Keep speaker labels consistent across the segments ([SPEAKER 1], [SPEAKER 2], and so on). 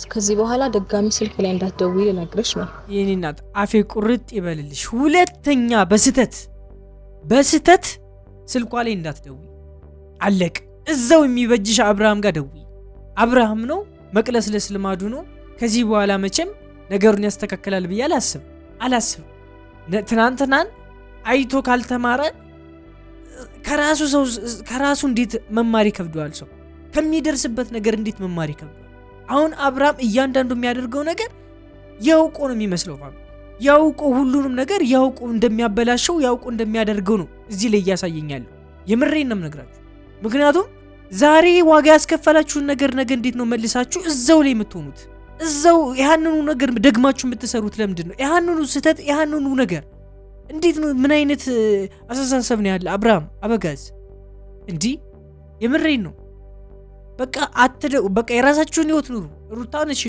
[SPEAKER 1] ከዚህ በኋላ ደጋሚ ስልክ ላይ እንዳትደውይ ልነግርሽ ነው።
[SPEAKER 2] የኔ እናት አፌ ቁርጥ ይበልልሽ። ሁለተኛ በስተት ስልኳ ላይ እንዳትደውይ። አለቅ። እዛው የሚበጅሽ አብርሃም ጋር ደውይ። አብርሃም ነው መቅለስለስ ልማዱ ነው። ከዚህ በኋላ መቼም ነገሩን ያስተካክላል ብዬ አላስብ። ትናንትናን አይቶ ካልተማረ ከራሱ እንዴት መማር ይከብደዋል? ሰው ከሚደርስበት ነገር እንዴት መማር ይከብደዋል? አሁን አብርሃም እያንዳንዱ የሚያደርገው ነገር ያውቆ ነው የሚመስለው። ያውቆ ሁሉንም ነገር ያውቆ እንደሚያበላሸው ያውቆ እንደሚያደርገው ነው እዚህ ላይ እያሳየኛለሁ። የምሬን ነው የምነግራችሁ። ምክንያቱም ዛሬ ዋጋ ያስከፈላችሁን ነገር ነገ እንዴት ነው መልሳችሁ እዛው ላይ የምትሆኑት? እዛው ያንኑ ነገር ደግማችሁ የምትሰሩት ለምንድን ነው? ያንኑ ስህተት ያንኑ ነገር እንዴት ነው? ምን አይነት አስተሳሰብ ነው ያለ አብርሃም አበጋዝ? እንዲህ የምሬን ነው። በቃ የራሳችሁን ህይወት ኑሩ። ሩታን እሺ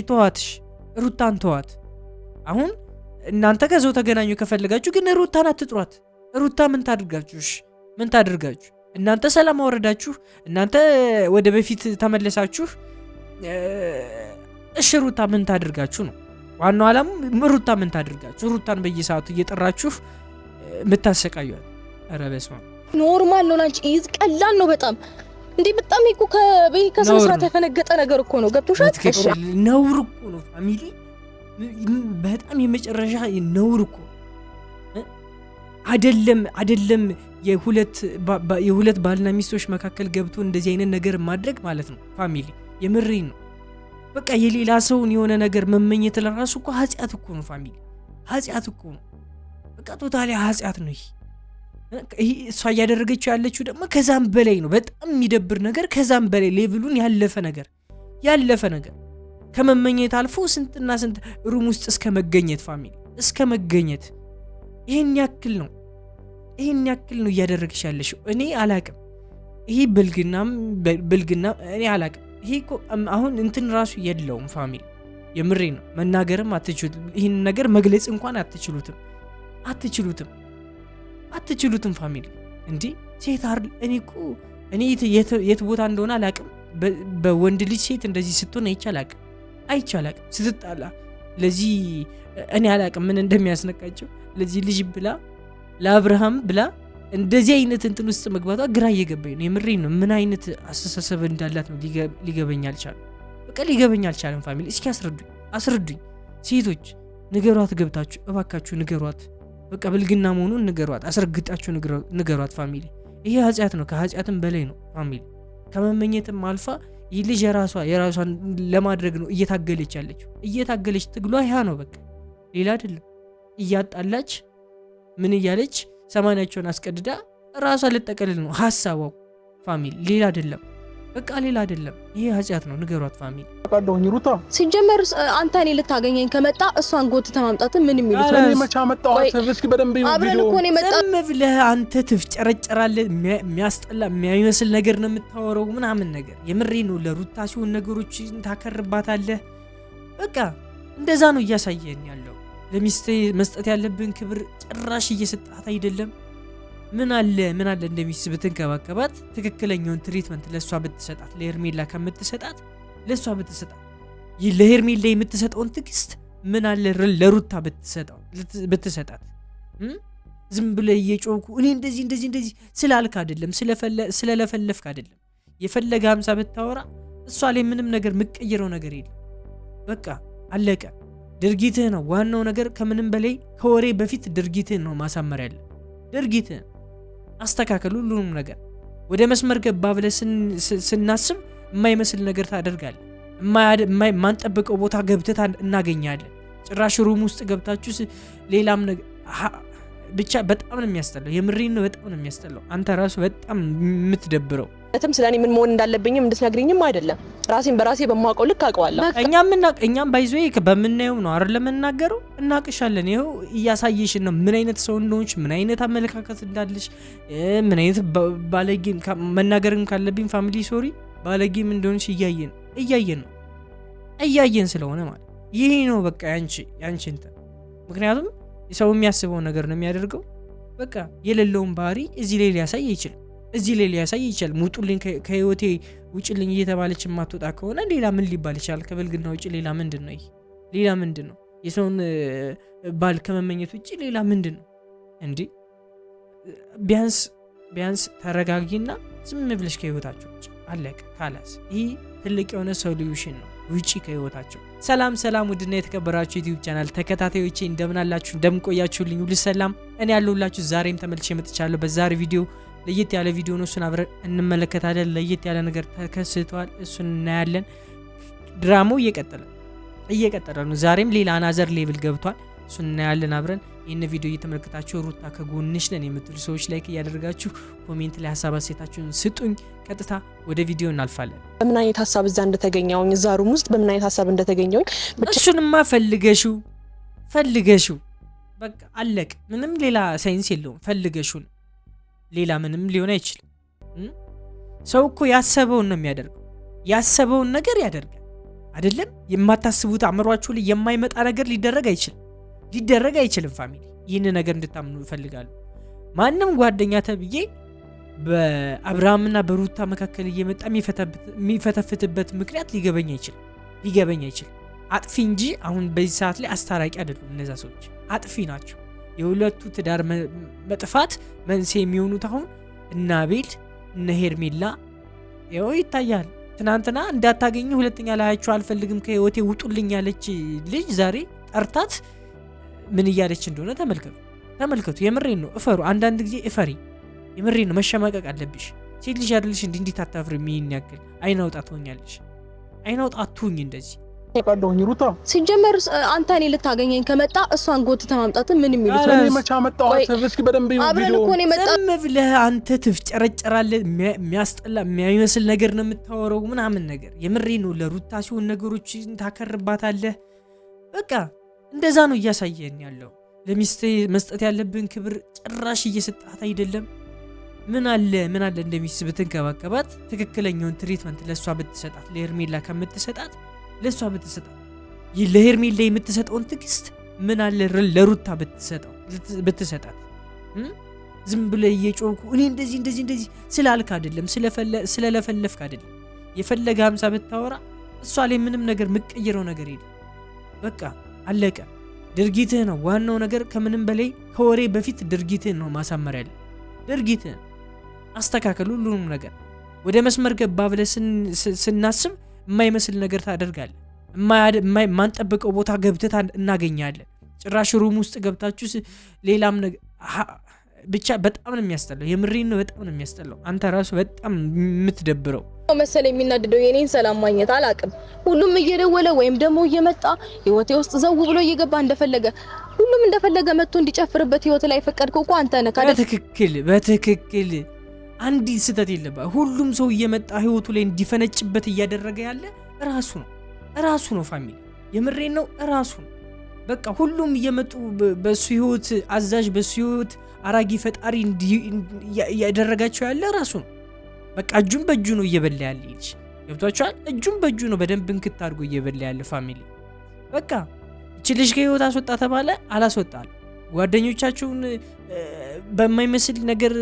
[SPEAKER 2] ሩታን ተዋት። አሁን እናንተ ከዛው ተገናኙ ከፈለጋችሁ፣ ግን ሩታን አትጥሯት። ሩታ ምን ታድርጋችሁ? እናንተ ሰላም አወረዳችሁ፣ እናንተ ወደ በፊት ተመለሳችሁ። እሺ ሩታ ምን ታድርጋችሁ ነው ዋናው ዓላማ። ሩታ ምን ታድርጋችሁ? ሩታን በየሰዓቱ እየጠራችሁ የምታሰቃዩት። ኧረ በስመ አብ።
[SPEAKER 1] ኖርማል ነው አንቺ። ይዝ ቀላል ነው በጣም እንዴ! በጣም እኮ ከስነ ስርዓት ያፈነገጠ ነገር እኮ ነው። ገብቶሻል?
[SPEAKER 2] ነውር እኮ ነው ፋሚሊ፣ በጣም የመጨረሻ ነውር እኮ አይደለም። የሁለት ባልና ሚስቶች መካከል ገብቶ እንደዚህ አይነት ነገር ማድረግ ማለት ነው ፋሚሊ፣ የምሬን ነው። በቃ የሌላ ሰውን የሆነ ነገር መመኘት ለራሱ እኮ ኃጢአት እኮ ነው ፋሚሊ፣ ኃጢአት እኮ ነው። በቃ ቶታሊ ኃጢአት ነው ይሄ። እሷ እያደረገችው ያለችው ደግሞ ከዛም በላይ ነው። በጣም የሚደብር ነገር፣ ከዛም በላይ ሌቭሉን ያለፈ ነገር ከመመኘት አልፎ ስንትና ስንት ሩም ውስጥ እስከ መገኘት ፋሚሊ፣ እስከ መገኘት ይሄን ያክል ነው እያደረገች ያለሽው። እኔ አላቅም። ይሄ ብልግና እኔ አላቅም። ይሄ እኮ አሁን እንትን ራሱ የለውም ፋሚሊ፣ የምሬ ነው። መናገርም አትችሉትም። ይህን ነገር መግለጽ እንኳን አትችሉትም ፋሚሊ። እንዲህ ሴት እኔ የት ቦታ እንደሆነ አላቅም። በወንድ ልጅ ሴት እንደዚህ ስትሆን አይቻላቅም። ስትጣላ ለዚህ እኔ አላቅም ምን እንደሚያስነቃቸው። ለዚህ ልጅ ብላ ለአብርሃም ብላ እንደዚህ አይነት እንትን ውስጥ መግባቷ ግራ እየገባኝ ነው። የምሬ ነው። ምን አይነት አስተሳሰብ እንዳላት ነው ሊገበኝ አልቻለም። ፋሚሊ እስኪ አስረዱኝ። ሴቶች ንገሯት፣ ገብታችሁ እባካችሁ ንገሯት። በቃ ብልግና መሆኑን ንገሯት፣ አስረግጣችሁ ንገሯት ፋሚሊ። ይሄ ኃጢአት ነው፣ ከኃጢአትም በላይ ነው ፋሚሊ። ከመመኘትም አልፋ ይህ ልጅ የራሷን ለማድረግ ነው እየታገለች ትግሏ ያ ነው በቃ፣ ሌላ አይደለም። እያጣላች ምን እያለች ሰማንያቸውን አስቀድዳ ራሷ ልጠቀልል ነው ሐሳቧ ፋሚሊ፣ ሌላ አይደለም። በቃ ሌላ አይደለም። ይሄ ኃጢአት ነው። ንገሯት ፋሚሊ።
[SPEAKER 3] አቃደውኝ ሩታ
[SPEAKER 1] ሲጀመር አንተ እኔ ልታገኘኝ ከመጣ እሷን ጎትተህ ማምጣት ምን የሚሉት ነው?
[SPEAKER 3] እኔ መቻ መጣው ሰርቪስ በደንብ
[SPEAKER 1] ቪዲዮ
[SPEAKER 2] ዝም ብለህ አንተ ትፍጨረጨራለህ። የሚያስጠላ የሚመስል ነገር ነው የምታወራው ምናምን ነገር። የምሬ ነው። ለሩታ ሲሆን ነገሮች ታከርባታለህ። በቃ እንደዛ ነው እያሳየን ያለው። ለሚስቴ መስጠት ያለብን ክብር ጭራሽ እየሰጣት አይደለም። ምን አለ እንደሚስት ብትንከባከባት፣ ትክክለኛውን ትሪትመንት ለሷ ብትሰጣት፣ ለሄርሜላ ከምትሰጣት ለሷ ብትሰጣት፣ ለሄርሜላ የምትሰጠውን ትግስት ምን አለ ለሩታ ብትሰጣት። ዝም ብለህ እየጮኩ እኔ እንደዚህ ስላልክ አይደለም፣ ስለለፈለፍክ አይደለም። የፈለገ 50 ብታወራ እሷ ላይ ምንም ነገር ምቀየረው ነገር የለም። በቃ አለቀ። ድርጊትህ ነው ዋናው ነገር። ከምንም በላይ ከወሬ በፊት ድርጊትህን ነው ማሳመር ያለ። ድርጊትህን አስተካከል። ሁሉንም ነገር ወደ መስመር ገባ ብለህ ስናስብ የማይመስል ነገር ታደርጋለህ። ማንጠብቀው ቦታ ገብተህ እናገኛለን። ጭራሽ ሩም ውስጥ ገብታችሁ ሌላም ነገር ብቻ በጣም ነው የሚያስጠላው። የምሬን ነው። በጣም ነው የሚያስጠላው። አንተ ራሱ በጣም የምትደብረው።
[SPEAKER 4] ስለኔ ምን መሆን እንዳለብኝም እንድትነግሪኝም አይደለም፣ ራሴን በራሴ በማውቀው ልክ አውቀዋለሁ።
[SPEAKER 2] እኛም ባይዞይ በምናየው ነው አይደል ለምንናገረው። እናቅሻለን። ይሄው እያሳየሽን ነው ምን አይነት ሰው እንደሆንሽ፣ ምን አይነት አመለካከት እንዳለሽ፣ ምን አይነት ባለጌም መናገርም ካለብኝ ፋሚሊ ሶሪ ባለጌም እንደሆንሽ እያየን ስለሆነ ማለት ይሄ ነው በቃ ያንቺ እንትን። ምክንያቱም ሰው የሚያስበው ነገር ነው የሚያደርገው። በቃ የሌለውን ባህሪ እዚህ ላይ ሊያሳይ አይችልም። እዚህ ላይ ሊያሳይ ይችላል። ሙጡልኝ ከህይወቴ ውጭልኝ እየተባለች የማትወጣ ከሆነ ሌላ ምን ሊባል ይችላል? ከብልግና ውጭ ሌላ ምንድን ነው? ይሄ ሌላ ምንድን ነው? የሰውን ባል ከመመኘት ውጭ ሌላ ምንድን ነው እንዴ? ቢያንስ ተረጋጊና ዝም ብለሽ ከህይወታቸው ውጭ አለቀ ካላስ። ይህ ትልቅ የሆነ ሶሉሽን ነው። ውጪ ከህይወታቸው። ሰላም ውድና የተከበራችሁ ዩቲዩብ ቻናል ተከታታዮቼ እንደምን አላችሁ? እንደምን ቆያችሁልኝ? ሁሉ ሰላም? እኔ ያለሁላችሁ ዛሬም ተመልሼ መጥቻለሁ። በዛሬ ቪዲዮ ለየት ያለ ቪዲዮ ነው። እሱን አብረን እንመለከታለን። ለየት ያለ ነገር ተከስቷል፣ እሱን እናያለን። ድራማው እየቀጠለ ነው። ዛሬም ሌላ አናዘር ሌቭል ገብቷል። እሱን እናያለን አብረን። ይህን ቪዲዮ እየተመለከታችሁ ሩታ ከጎንሽ ነን የምትሉ ሰዎች ላይክ እያደረጋችሁ ኮሜንት ላይ ሀሳብ አስተያየታችሁን ስጡኝ። ቀጥታ ወደ ቪዲዮ እናልፋለን።
[SPEAKER 4] በምን አይነት ሀሳብ እዛ እንደተገኘው እዛ ሩም ውስጥ በምን አይነት ሀሳብ እንደተገኘው
[SPEAKER 2] እሱንማ ፈልገሽው በቃ አለቅ። ምንም ሌላ ሳይንስ የለውም። ፈልገሽው ሌላ ምንም ሊሆን አይችልም። ሰው እኮ ያሰበውን ነው የሚያደርገው። ያሰበውን ነገር ያደርጋል አይደለም? የማታስቡት አእምሯችሁ ላይ የማይመጣ ነገር ሊደረግ አይችልም። ፋሚሊ ይህን ነገር እንድታምኑ እፈልጋለሁ። ማንም ጓደኛ ተብዬ በአብርሃምና በሩታ መካከል እየመጣ የሚፈተፍትበት ምክንያት ሊገበኝ አይችልም። አጥፊ እንጂ አሁን በዚህ ሰዓት ላይ አስታራቂ አይደሉም። እነዛ ሰዎች አጥፊ ናቸው። የሁለቱ ትዳር መጥፋት መንስኤ የሚሆኑት አሁን እነ አቤል እነ ሄርሜላ ያው ይታያል። ትናንትና እንዳታገኙ ሁለተኛ ላያችሁ አልፈልግም ከህይወቴ ውጡልኝ ያለች ልጅ ዛሬ ጠርታት ምን እያለች እንደሆነ ተመልከቱ። የምሬን ነው። እፈሩ። አንዳንድ ጊዜ እፈሪ። የምሬን ነው። መሸማቀቅ አለብሽ። ሴት ልጅ አይደለሽ እንዴት አታፍሪም? ይሄን ያክል አይናውጣ ትሆኛለሽ። አይናውጣ አትሁኝ እንደዚህ
[SPEAKER 3] ታውቃለሁኝ ሩታ።
[SPEAKER 1] ሲጀመር አንተ እኔ ልታገኘኝ ከመጣ እሷን ጎትተህ ማምጣት ምን የሚሉት ነው?
[SPEAKER 3] እኔ መቻ መጣሁት። እስኪ በደንብ
[SPEAKER 1] አብረን እኮ ነው የመጣው።
[SPEAKER 2] ዝም ብለህ አንተ ትፍጨረጨራለህ። የሚያስጠላ የሚመስል ነገር ነው የምታወራው ምናምን ነገር። የምሬን ነው። ለሩታ ሲሆን ነገሮችን ታከርባታለህ። በቃ እንደዛ ነው እያሳየን ያለው። ለሚስት መስጠት ያለብን ክብር ጭራሽ እየሰጣት አይደለም። ምን አለ እንደሚስት ብትንከባከባት፣ ትክክለኛውን ትሪትመንት ለሷ ብትሰጣት፣ ለሄርሜላ ከምትሰጣት ለሷ ብትሰጣት፣ ለሄርሜላ የምትሰጠውን ትዕግስት ምን አለ ለሩታ ብትሰጣት። ዝም ብለህ እየጮኩ እኔ እንደዚህ ስላልክ አይደለም፣ ስለለፈለፍክ አይደለም። የፈለገ 50 ብታወራ እሷ ላይ ምንም ነገር ምቀይረው ነገር የለም። በቃ አለቀ። ድርጊትህ ነው ዋናው ነገር። ከምንም በላይ ከወሬ በፊት ድርጊትህ ነው ማሳመር ያለ። ድርጊትህ አስተካከል። ሁሉንም ነገር ወደ መስመር ገባ ብለህ ስናስብ የማይመስል ነገር ታደርጋለህ። ማንጠብቀው ቦታ ገብተህ እናገኛለን። ጭራሽ ሩም ውስጥ ገብታችሁ ሌላም ነገር ብቻ በጣም ነው የሚያስጠላው። የምሬን ነው። በጣም ነው የሚያስጠላው። አንተ ራሱ በጣም የምትደብረው
[SPEAKER 1] መሰለ የሚናደደው የኔን ሰላም ማግኘት አላቅም። ሁሉም እየደወለ ወይም ደግሞ እየመጣ ህይወቴ ውስጥ ዘው ብሎ እየገባ ሁሉም እንደፈለገ መጥቶ እንዲጨፍርበት ህይወት ላይ ፈቀድከው እኮ አንተ ነህ።
[SPEAKER 2] በትክክል አንዲት ስህተት የለባት። ሁሉም ሰው እየመጣ ህይወቱ ላይ እንዲፈነጭበት እያደረገ ያለ ራሱ ነው። ፋሚሊ የምሬን ነው። ራሱ ነው። በቃ ሁሉም እየመጡ በሱ ህይወት አዛዥ፣ በሱ ህይወት አራጊ ፈጣሪ እያደረጋቸው ያለ ራሱ ነው። በቃ እጁን በእጁ ነው እየበላ ያለ ልጅ ገብቷችኋል? እጁን በእጁ ነው በደንብ እንክት አድርጎ እየበላ ያለ ፋሚሊ። በቃ እቺ ልጅ ከህይወት አስወጣ ተባለ አላስወጣል። ጓደኞቻቸውን በማይመስል ነገር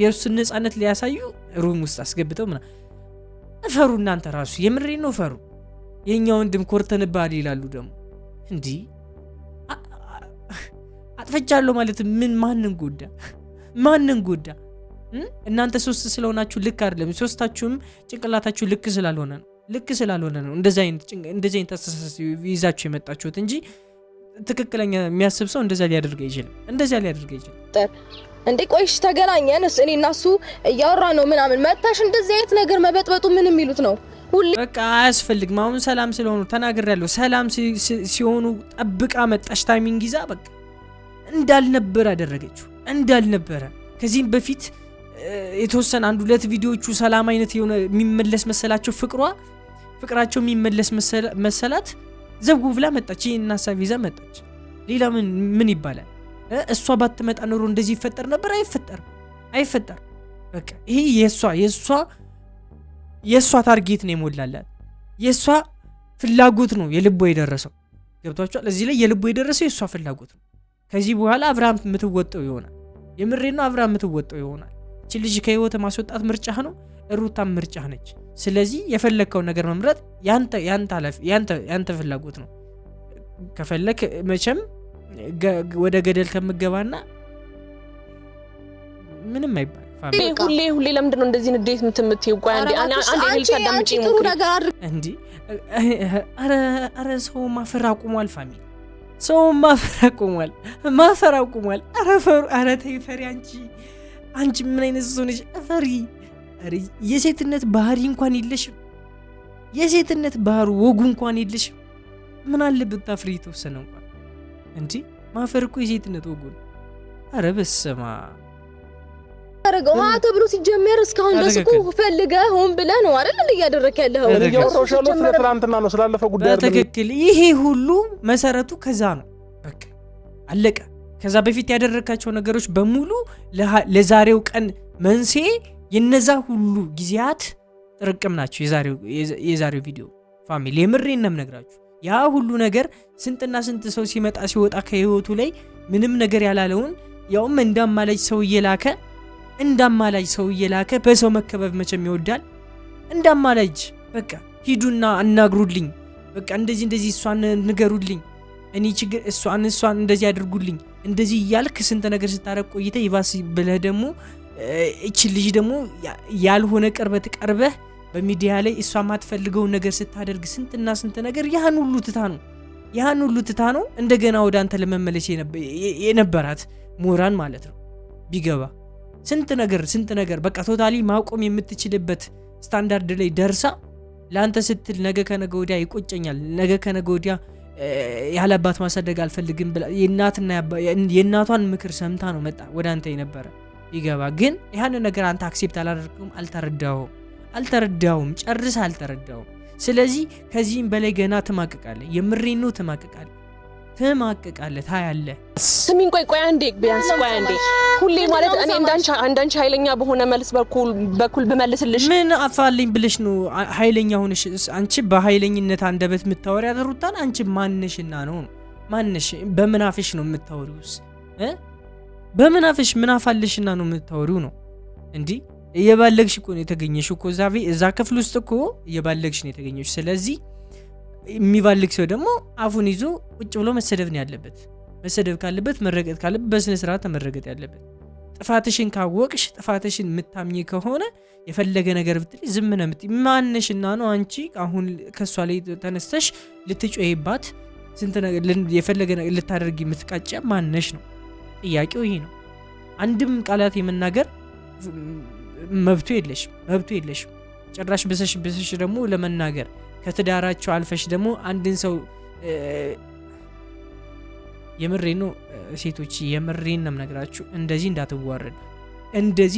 [SPEAKER 2] የእሱን ነፃነት ሊያሳዩ ሩም ውስጥ አስገብተው እፈሩ። እናንተ ራሱ የምሬ ነው እፈሩ። የኛ ወንድም ኮርተንባል ይላሉ ደግሞ እንዲህ አጥፈቻለሁ ማለት ማንን ጎዳ? እናንተ ሶስት ስለሆናችሁ ልክ አይደለም። ሶስታችሁም ጭንቅላታችሁ ልክ ስላልሆነ ነው እንደዚህ አይነት አስተሳሰብ ይዛችሁ የመጣችሁት እንጂ ትክክለኛ የሚያስብ ሰው እንደዛ ሊያደርግ አይችልም።
[SPEAKER 1] እንዴ ቆይሽ ተገናኘንስ እኔ እና እሱ እያወራ ነው ምናምን መታሽ እንደዚህ አይነት ነገር መበጥበጡ ምን የሚሉት ነው?
[SPEAKER 2] በቃ አያስፈልግም። አሁን ሰላም ስለሆኑ ተናግሬያለሁ። ሰላም ሲሆኑ ጠብቃ መጣሽ ታይሚንግ ይዛ በቃ እንዳልነበረ አደረገችው። ከዚህም በፊት የተወሰነ 1-2 ቪዲዮቹ ሰላም አይነት የሆነ የሚመለስ መሰላቸው። ፍቅራቸው የሚመለስ መሰላት። ዘው ብላ መጣች። ይሄን ሐሳብ ይዛ መጣች። ሌላ ምን ይባላል? እሷ ባትመጣ ኖሮ እንደዚህ ይፈጠር ነበር? አይፈጠር። በቃ ይሄ የሷ ታርጌት ነው የሞላላት። የሷ ፍላጎት ነው የልቦ የደረሰው። ገብቷችኋል? እዚህ ላይ የልቦ የደረሰው የሷ ፍላጎት ነው። ከዚህ በኋላ አብርሃም የምትወጣው ይሆናል። የምሬን ነው። አብርሃም የምትወጣው ይሆናል። እቺ ልጅ ከህይወት ማስወጣት ምርጫህ ነው፣ ሩታም ምርጫህ ነች። ስለዚህ የፈለከው ነገር መምረጥ ያንተ ፍላጎት ነው። ከፈለክ መቼም ወደ ገደል ከምገባና ምንም አይባል
[SPEAKER 4] ሁሌ ለምንድን ነው እንደዚህ ንዴት የምትምትይው? ቆይ አንዴ ታዳምጪኝ
[SPEAKER 2] እንዴ። አረ ሰው ማፈር አቁሟል ፋሚሊ፣ ሰው ማፈር አቁሟል። አረ ተይ ፈሪ አንቺ ምን አይነት ሰው ነሽ? ፈሪ የሴትነት ባህሪ እንኳን የለሽም። የሴትነት ባህሪ ወጉ እንኳን የለሽም። ምን አለበት ታፍሪ የተወሰነ እንኳን እንዴ። ማፈር እኮ የሴትነት ወጉ ነው። አረ በስማ
[SPEAKER 1] አረጋው ተብሎ ሲጀመር እስካሁን ድረስ እኮ ፈልገህ ሆን ብለህ ነው አይደል እንዴ ያደረክ ያለው?
[SPEAKER 3] ያወራሻለው ስለ ትናንትና ነው፣ ስላለፈው ጉዳይ አይደለም።
[SPEAKER 2] በትክክል ይሄ ሁሉ መሰረቱ ከዛ ነው። በቃ አለቀ። ከዛ በፊት ያደረካቸው ነገሮች በሙሉ ለዛሬው ቀን መንስኤ የነዛ ሁሉ ጊዜያት ጥርቅም ናቸው። የዛሬው ቪዲዮ ፋሚሊ የምሬን ነው ነግራችሁ። ያ ሁሉ ነገር ስንትና ስንት ሰው ሲመጣ ሲወጣ ከህይወቱ ላይ ምንም ነገር ያላለውን ያውም እንዳማላጅ ሰው እየላከ በሰው መከበብ መቼም ይወዳል። እንዳማላጅ በቃ ሂዱና አናግሩልኝ፣ በቃ እንደዚህ እሷን ንገሩልኝ፣ እኔ ችግር እሷን እንደዚህ አድርጉልኝ፣ እንደዚህ እያልክ ስንት ነገር ስታረቅ ቆይተ ይባስ ብለህ ደግሞ እቺ ልጅ ደግሞ ያልሆነ ቅርበት ቀርበህ በሚዲያ ላይ እሷ ማትፈልገው ነገር ስታደርግ ስንትና ስንት ነገር ያን ሁሉ ትታ ነው እንደገና ወደ አንተ ለመመለስ የነበራት ሞራን ማለት ነው። ቢገባ ስንት ነገር በቃ ቶታሊ ማቆም የምትችልበት ስታንዳርድ ላይ ደርሳ ለአንተ ስትል ነገ ከነገ ወዲያ ይቆጨኛል፣ ነገ ከነገ ወዲያ ያለባት ማሳደግ አልፈልግም ብላ የእናቷን ምክር ሰምታ ነው መጣ ወደ አንተ የነበረ። ይገባ ግን ያን ነገር አንተ አክሴፕት አላደረግኩም፣ አልተረዳውም፣ ጨርሰ አልተረዳውም። ስለዚህ ከዚህም በላይ ገና ትማቀቃለህ። የምሬን ነው ትማቀቃለህ ታያለህ።
[SPEAKER 4] ስሚኝ ቆይ አንዴ ቢያንስ ቆይ አንዴ ሁሌ ማለት እኔ እንዳንቺ ኃይለኛ በሆነ መልስ በኩል ብመልስልሽ
[SPEAKER 2] ምን አፋልኝ ብለሽ ነው ኃይለኛ ሆነሽ አንቺ በኃይለኝነት አንደበት የምታወሪያት ሩታን? አንቺ ማንሽና ነው ማንሽ? በመናፍሽ ነው የምታወሪውስ? በመናፍሽ ምን አፋልሽና ነው የምታወሪው ነው እንዴ? እየባለግሽ እኮ ነው የተገኘሽው እኮ እዛ ክፍል ውስጥ እኮ እየባለግሽ ነው የተገኘሽው። ስለዚህ የሚባልግ ሰው ደግሞ አፉን ይዞ ቁጭ ብሎ መሰደብ ነው ያለበት። መሰደብ ካለበት መረገጥ ካለበት በስነ ስርዓት መረገጥ ያለበት። ጥፋትሽን ካወቅሽ ጥፋትሽን የምታምኚ ከሆነ የፈለገ ነገር ብትል ዝም ነው የምትይ። ማንሽና ነው አንቺ አሁን ከሷ ላይ ተነስተሽ ልትጮይባት ስንት ነገር የፈለገ ነገር ልታደርጊ የምትቃጫ ማንሽ ነው? ጥያቄው ይሄ ነው። አንድም ቃላት የመናገር መብቱ የለሽም። ጭራሽ በሰሽ ደግሞ ለመናገር ከትዳራቸው አልፈሽ ደግሞ አንድን ሰው የምሬን ነው ሴቶች፣ የምሬን ነው ነግራችሁ፣ እንደዚህ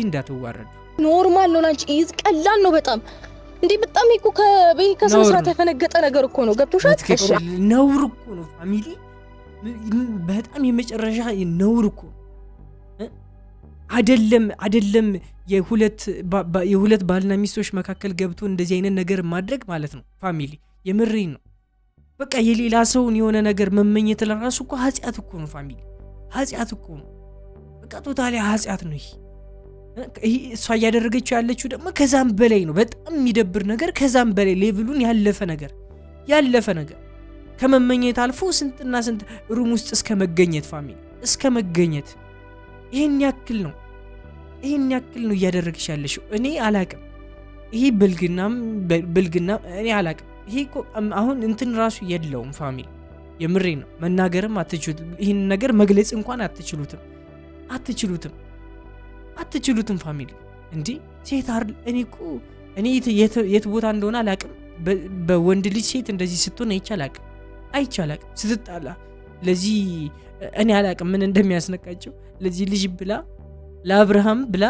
[SPEAKER 2] እንዳትዋረዱ።
[SPEAKER 1] ኖርማል ነው አንቺ ይዝ ቀላል ነው በጣም እንዴ። በጣም እኮ ከስነ ስርዓት የተፈነገጠ ነገር እኮ ነው። ገብቶሻል? እሺ
[SPEAKER 2] ነውር እኮ ነው ፋሚሊ፣ በጣም የመጨረሻ ነውር እኮ አይደለም። የሁለት ባልና ሚስቶች መካከል ገብቶ እንደዚህ አይነት ነገር ማድረግ ማለት ነው ፋሚሊ፣ የምሬን ነው። በቃ የሌላ ሰውን የሆነ ነገር መመኘት ለራሱ እኮ ኃጢአት እኮ ነው ፋሚሊ፣ ኃጢአት እኮ ነው። በቃ ቶታሊ ኃጢአት ነው ይሄ። እሷ እያደረገችው ያለችው ደግሞ ከዛም በላይ ነው። በጣም የሚደብር ነገር፣ ከዛም በላይ ሌቭሉን ያለፈ ነገር ከመመኘት አልፎ ስንትና ስንት ሩም ውስጥ እስከ መገኘት ፋሚሊ፣ እስከ መገኘት ይሄን ያክል ነው እያደረግሽ ያለሽው። እኔ አላቅም ይሄ ብልግና እኔ አላቅም። ይሄ እኮ አሁን እንትን ራሱ የለውም ፋሚሊ፣ የምሬ ነው። መናገርም አትችሉትም፣ ይህን ነገር መግለጽ እንኳን አትችሉትም ፋሚሊ። እንዴ ሴት አይደል? እኔ የት ቦታ እንደሆነ አላቅም። በወንድ ልጅ ሴት እንደዚህ ስትሆን አይቻላቅም ስትጣላ። ለዚህ እኔ አላቅም ምን እንደሚያስነቃቸው። ለዚህ ልጅ ብላ ለአብርሃም ብላ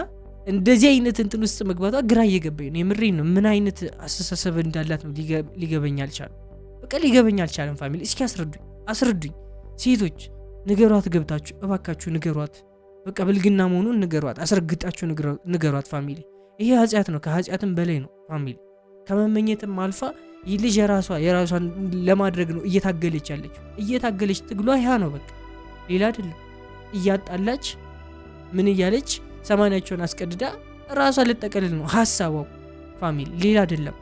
[SPEAKER 2] እንደዚህ አይነት እንትን ውስጥ መግባቷ ግራ እየገባኝ ነው። የምሬን ነው። ምን አይነት አስተሳሰብ እንዳላት ነው ሊገበኝ አልቻለም። በቃ ሊገበኝ አልቻለም ፋሚሊ። እስኪ አስረዱኝ ሴቶች፣ ንገሯት፣ ገብታችሁ እባካችሁ ንገሯት። በቃ ብልግና መሆኑን ንገሯት፣ አስረግጣችሁ ንገሯት ፋሚሊ። ይሄ ኃጢአት ነው፣ ከኃጢአትም በላይ ነው ፋሚሊ። ከመመኘትም አልፋ ይህ ልጅ የራሷን ለማድረግ ነው እየታገለች ትግሏ ያ ነው በቃ፣ ሌላ አይደለም። እያጣላች ምን እያለች ሰማንያቸውን አስቀድዳ ራሷ ልጠቀልል ነው ሀሳቧ ፋሚሊ፣ ሌላ አይደለም።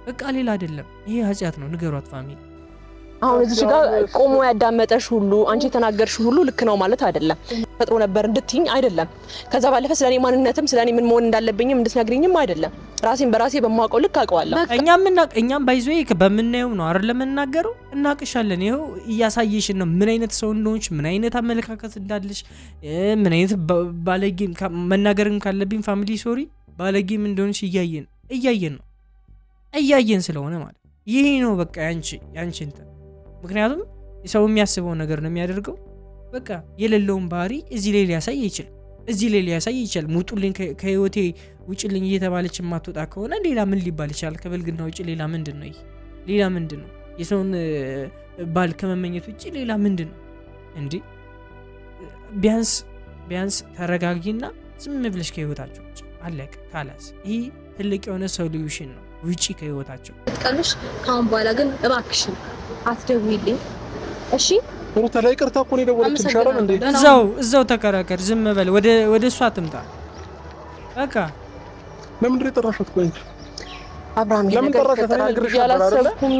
[SPEAKER 2] በቃ ሌላ አይደለም። ይሄ ኃጢአት ነው። ንገሯት ፋሚሊ።
[SPEAKER 4] አሁን እዚህ ጋር ቆሞ ያዳመጠሽ ሁሉ አንቺ የተናገርሽ ሁሉ ልክ ነው ማለት አይደለም። ፈጥሮ ነበር እንድትይኝ አይደለም። ከዛ ባለፈ ስለኔ ማንነትም ስለኔ ምን መሆን እንዳለብኝም እንድትነግሪኝም አይደለም። ራሴን በራሴ በማውቀው ልክ አውቀዋለሁ።
[SPEAKER 2] እኛም ባይዞይ በምናየው ነው አይደል የምናገረው። እናቅሻለን። ይኸው እያሳየሽን ነው ምን አይነት ሰው እንደሆንሽ፣ ምን አይነት አመለካከት እንዳለሽ፣ ምን አይነት ባለጌም መናገርም ካለብኝ ፋሚሊ ሶሪ ባለጌም እንደሆንሽ እያየን ስለሆነ ማለት ይሄ ነው በቃ ያንቺ እንትን። ምክንያቱም ሰው የሚያስበው ነገር ነው የሚያደርገው። በቃ የሌለውን ባህሪ እዚህ ላይ ሊያሳይ ይችላል። ሙጡልኝ ከህይወቴ ውጭልኝ እየተባለች የማትወጣ ከሆነ ሌላ ምን ሊባል ይችላል? ከብልግና ውጭ ሌላ ምንድን ነው? ሌላ ምንድን ነው? የሰውን ባል ከመመኘት ውጭ ሌላ ምንድን ነው እንዴ? ቢያንስ ተረጋጊና ዝም ብለሽ ከህይወታቸው ውጭ አለቀ ካላስ። ይህ ትልቅ የሆነ ሶሉሽን ነው። ውጪ ከህይወታቸው
[SPEAKER 1] ትቀልሽ። ካሁን በኋላ ግን እባክሽን አትደውይልኝ እሺ?
[SPEAKER 3] ሩታ ላይ ይቅርታ እኮ ነው የደወለችልሽ አይደል እንዴ?
[SPEAKER 2] እዛው ተከራከር። ዝም በል። ወደ እሷ ትምጣ በቃ።
[SPEAKER 3] ለምን የጠራሻት? ቆይ
[SPEAKER 4] አብርሃም
[SPEAKER 3] ለምን ጠራሻት?
[SPEAKER 4] ያላሰብኩም።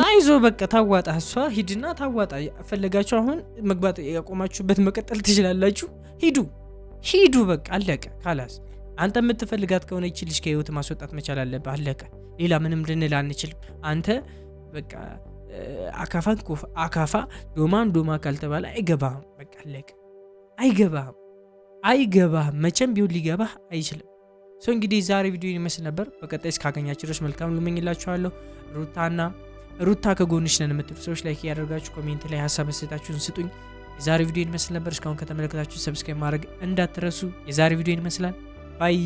[SPEAKER 2] አይዞ በቃ ታዋጣ። እሷ ሂድና ታዋጣ። ፈለጋችሁ አሁን መግባት ያቆማችሁበት መቀጠል ትችላላችሁ። ሂዱ በቃ አለቀ ካላስ። አንተ የምትፈልጋት ከሆነ ይቺ ልጅ ከህይወት ማስወጣት መቻል አለብህ። አለቀ። ሌላ ምንም ልንል አንችልም። አንተ በቃ አካፋን አካፋ ዶማን ዶማ ካልተባለ አይገባህም። በቃ አለቀ። አይገባህም። መቼም ቢሆን ሊገባህ አይችልም። ሰው እንግዲህ ዛሬ ቪዲዮ ይመስል ነበር። በቀጣይ እስካገኛችሁ ድረስ መልካም ልመኝላችኋለሁ። ሩታ ከጎንሽ ነን የምትሉ ሰዎች ላይክ ያደርጋችሁ ኮሜንት ላይ ሀሳብ አስተያየታችሁን ስጡኝ። የዛሬ ቪዲዮ ይመስል ነበር። እስካሁን ከተመለከታችሁ ሰብስክራይብ ማድረግ እንዳትረሱ። የዛሬ ቪዲዮ ይመስላል። ባይ